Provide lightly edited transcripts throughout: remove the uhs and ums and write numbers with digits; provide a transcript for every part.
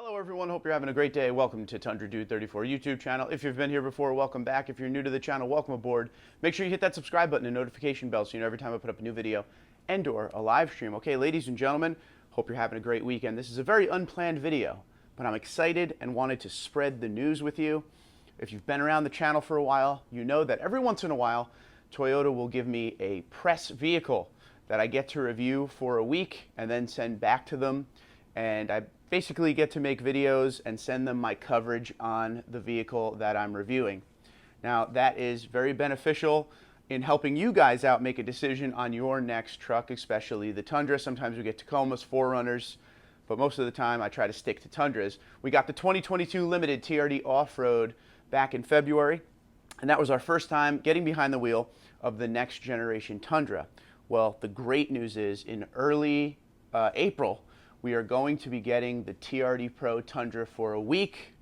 Hello everyone, hope you're having a great day. Welcome to Tundra Dude 34 YouTube channel. If you've been here before, welcome back. If you're new to the channel, welcome aboard. Make sure you hit that subscribe button and notification bell so you know every time I put up a new video and or a live stream. Okay, ladies and gentlemen, hope you're having a great weekend. This is a very unplanned video, but I'm excited and wanted to spread the news with you. If you've been around the channel for a while, you know that every once in a while, Toyota will give me a press vehicle that I get to review for a week and then send back to them. And I basically get to make videos and send them my coverage on the vehicle that I'm reviewing. Now, that is very beneficial in helping you guys out make a decision on your next truck, especially the Tundra. Sometimes we get Tacomas, 4Runners, but most of the time I try to stick to Tundras. We got the 2022 Limited TRD Off-Road back in February, and that was our first time getting behind the wheel of the next generation Tundra. Well, the great news is in early April, we are going to be getting the TRD Pro Tundra for a week.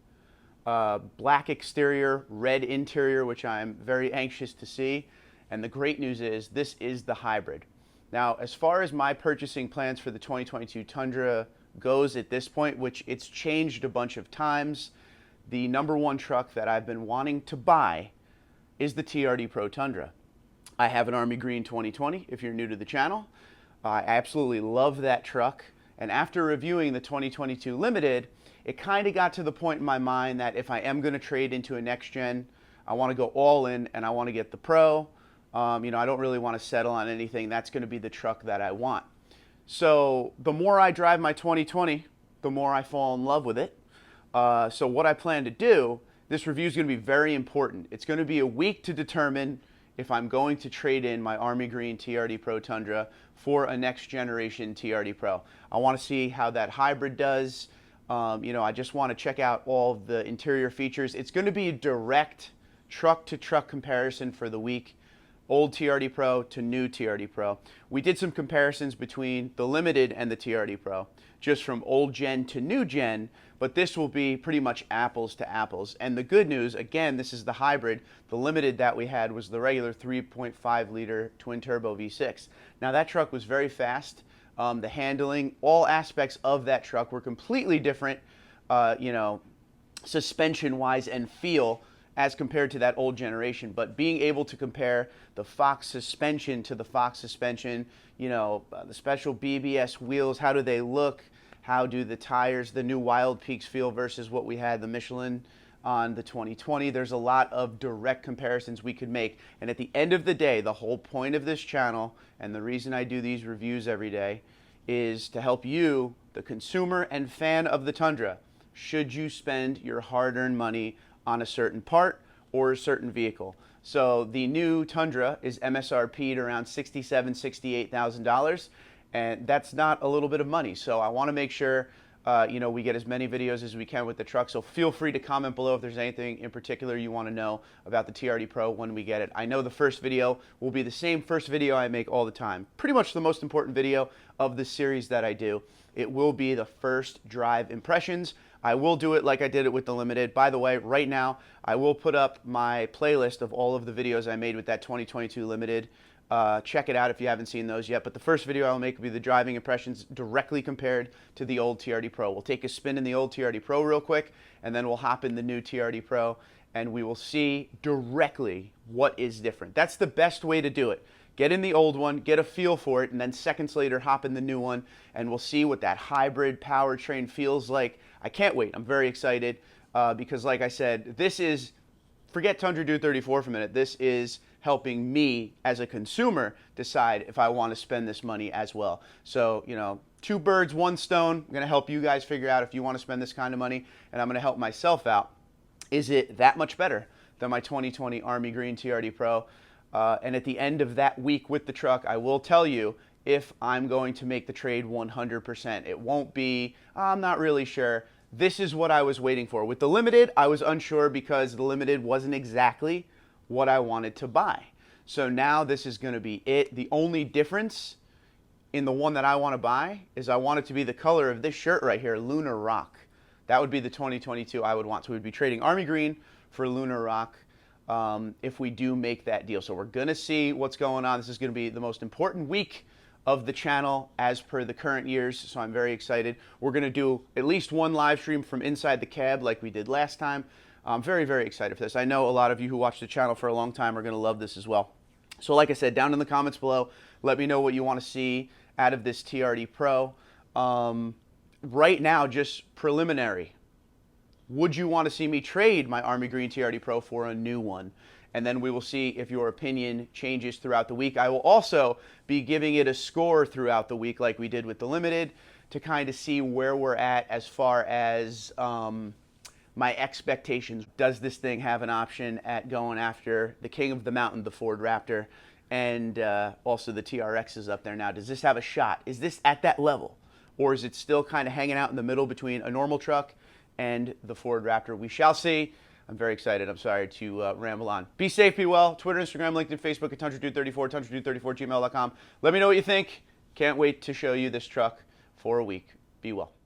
Black exterior, red interior, which I'm very anxious to see. And the great news is this is the hybrid. Now, as far as my purchasing plans for the 2022 Tundra goes at this point, which it's changed a bunch of times, the number one truck that I've been wanting to buy is the TRD Pro Tundra. I have an Army Green 2020, if you're new to the channel. I absolutely love that truck. And after reviewing the 2022 Limited, it kind of got to the point in my mind that if I am going to trade into a next gen, I want to go all in and I want to get the Pro. I don't really want to settle on anything. That's going to be the truck that I want. So the more I drive my 2020, the more I fall in love with it. So what I plan to do, this review is going to be very important. It's going to be a week to determine if I'm going to trade in my Army Green TRD Pro Tundra for a next generation TRD Pro. I want to see how that hybrid does. I just want to check out all the interior features. It's going to be a direct truck-to-truck comparison for the week. Old TRD Pro to new TRD Pro. We did some comparisons between the Limited and the TRD Pro, just from old gen to new gen, but this will be pretty much apples to apples. And the good news, again, this is the hybrid. The Limited that we had was the regular 3.5 liter twin turbo V6. Now that truck was very fast. The handling, all aspects of that truck were completely different, suspension-wise and feel, as compared to that old generation. But being able to compare the Fox suspension to the Fox suspension, the special BBS wheels, how do they look? How do the tires, the new Wild Peaks feel versus what we had, the Michelin on the 2020? There's a lot of direct comparisons we could make. And at the end of the day, the whole point of this channel, and the reason I do these reviews every day, is to help you, the consumer and fan of the Tundra, should you spend your hard-earned money on a certain part or a certain vehicle. So the new Tundra is MSRP'd around $67,000, $68,000, and that's not a little bit of money. So I want to make sure we get as many videos as we can with the truck. So feel free to comment below if there's anything in particular you want to know about the TRD Pro when we get it. I know the first video will be the same first video I make all the time. Pretty much the most important video of the series that I do. It will be the first drive impressions. I will do it like I did it with the Limited. By the way, right now, I will put up my playlist of all of the videos I made with that 2022 Limited. Check it out if you haven't seen those yet. But the first video I'll make will be the driving impressions directly compared to the old TRD Pro. We'll take a spin in the old TRD Pro real quick, and then we'll hop in the new TRD Pro, and we will see directly what is different. That's the best way to do it. Get in the old one, get a feel for it, and then seconds later hop in the new one, and we'll see what that hybrid powertrain feels like. I can't wait. I'm very excited because, like I said, this is, forget Tundra Dude 34 for a minute, this is helping me as a consumer decide if I want to spend this money as well. So, two birds, one stone. I'm going to help you guys figure out if you want to spend this kind of money, and I'm going to help myself out. Is it that much better than my 2020 Army Green TRD Pro? And at the end of that week with the truck, I will tell you if I'm going to make the trade 100%. It won't be, I'm not really sure. This is what I was waiting for. With the Limited, I was unsure because the Limited wasn't exactly what I wanted to buy. So now this is going to be it. The only difference in the one that I want to buy is I want it to be the color of this shirt right here, Lunar Rock. That would be the 2022 I would want. So we'd be trading Army Green for Lunar Rock if we do make that deal. So we're going to see what's going on. This is going to be the most important week of the channel as per the current years, so I'm very excited. We're going to do at least one live stream from inside the cab like we did last time. I'm very, very excited for this. I know a lot of you who watch the channel for a long time are going to love this as well. So like I said, down in the comments below, let me know what you want to see out of this TRD Pro. Right now, just preliminary. Would you want to see me trade my Army Green TRD Pro for a new one? And then we will see if your opinion changes throughout the week. I will also be giving it a score throughout the week like we did with the Limited to kind of see where we're at as far as my expectations. Does this thing have an option at going after the king of the mountain, the Ford Raptor, and also the TRX is up there now? Does this have a shot? Is this at that level? Or is it still kind of hanging out in the middle between a normal truck and the Ford Raptor? We shall see. I'm very excited. I'm sorry to ramble on. Be safe, be well. Twitter, Instagram, LinkedIn, Facebook at TundraDude34, TundraDude34, gmail.com. Let me know what you think. Can't wait to show you this truck for a week. Be well.